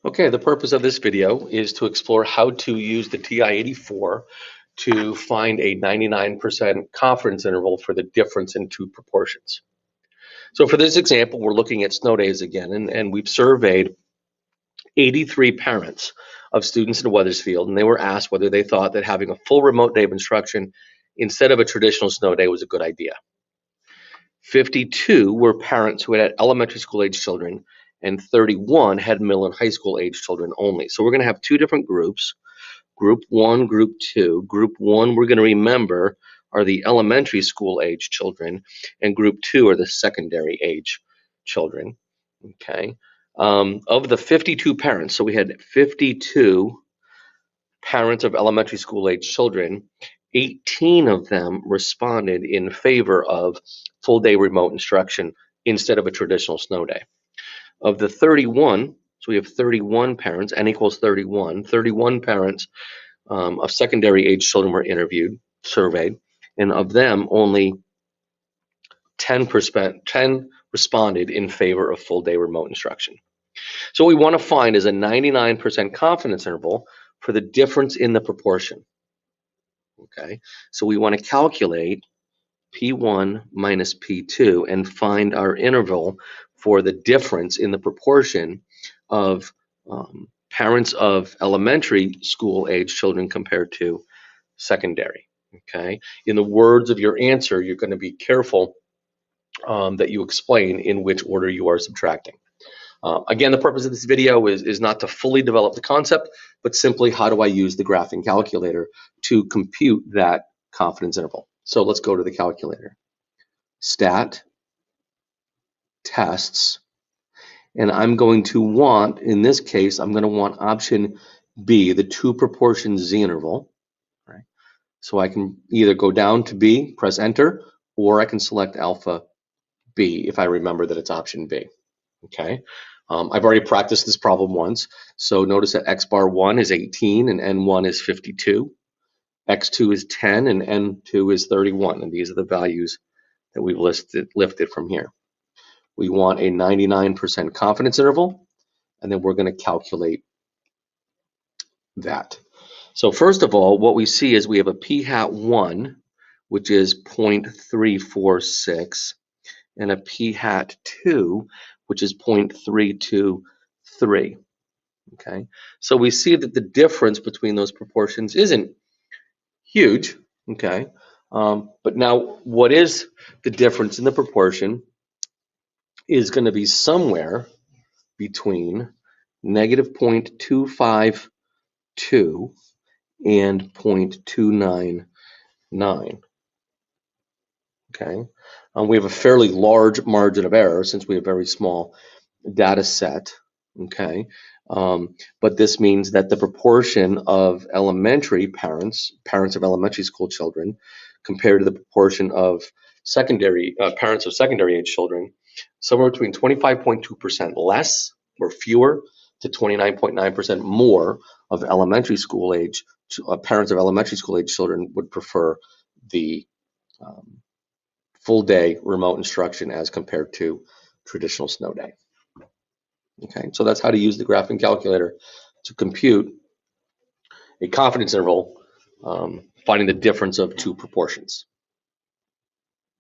Okay, the purpose of this video is to explore how to use the TI-84 to find a 99% confidence interval for the difference in two proportions. So for this example, we're looking at snow days again, and we've surveyed 83 parents of students in Wethersfield, and they were asked whether they thought that having a full remote day of instruction instead of a traditional snow day was a good idea. 52 were parents who had elementary school age children, and 31 had middle and high school age children only. So we're going to have two different groups, group one, group two. Group one, we're going to remember, are the elementary school age children, and group two are the secondary age children. Okay. Of the 52 parents, so we had 52 parents of elementary school age children, 18 of them responded in favor of full day remote instruction instead of a traditional snow day. Of the 31, so we have 31 parents, n equals 31, 31 parents of secondary age children were surveyed, and of them only 10 responded in favor of full day remote instruction. So what we want to find is a 99% confidence interval for the difference in the proportion. Okay, so we want to calculate P1 minus P2 and find our interval for the difference in the proportion of parents of elementary school age children compared to secondary. Okay, in the words of your answer, you're going to be careful that you explain in which order you are subtracting. Again, the purpose of this video is not to fully develop the concept, but simply how do I use the graphing calculator to compute that confidence interval. So let's go to the calculator. Stat, tests, and I'm going to want, in this case, I'm going to want option B, the two proportion Z interval. Right? So I can either go down to B, press enter, or I can select alpha B if I remember that it's option B. Okay. I've already practiced this problem once, so notice that x bar 1 is 18 and n1 is 52, x2 is 10 and n2 is 31, and these are the values that we've lifted from here. We want a 99% confidence interval, and then we're going to calculate that. So first of all, what we see is we have a p hat 1, which is 0.346, and a p hat 2, which is 0.323. Okay, so we see that the difference between those proportions isn't huge. Okay, but now what is the difference in the proportion is going to be somewhere between negative 0.252 and 0.299. Okay, we have a fairly large margin of error since we have a very small data set. Okay, but this means that the proportion of elementary parents of elementary school children compared to the proportion of secondary parents of secondary age children, somewhere between 25.2% less or fewer to 29.9% more of elementary school age parents of elementary school age children would prefer the full day remote instruction as compared to traditional snow day. Okay, so that's how to use the graphing calculator to compute a confidence interval, finding the difference of two proportions.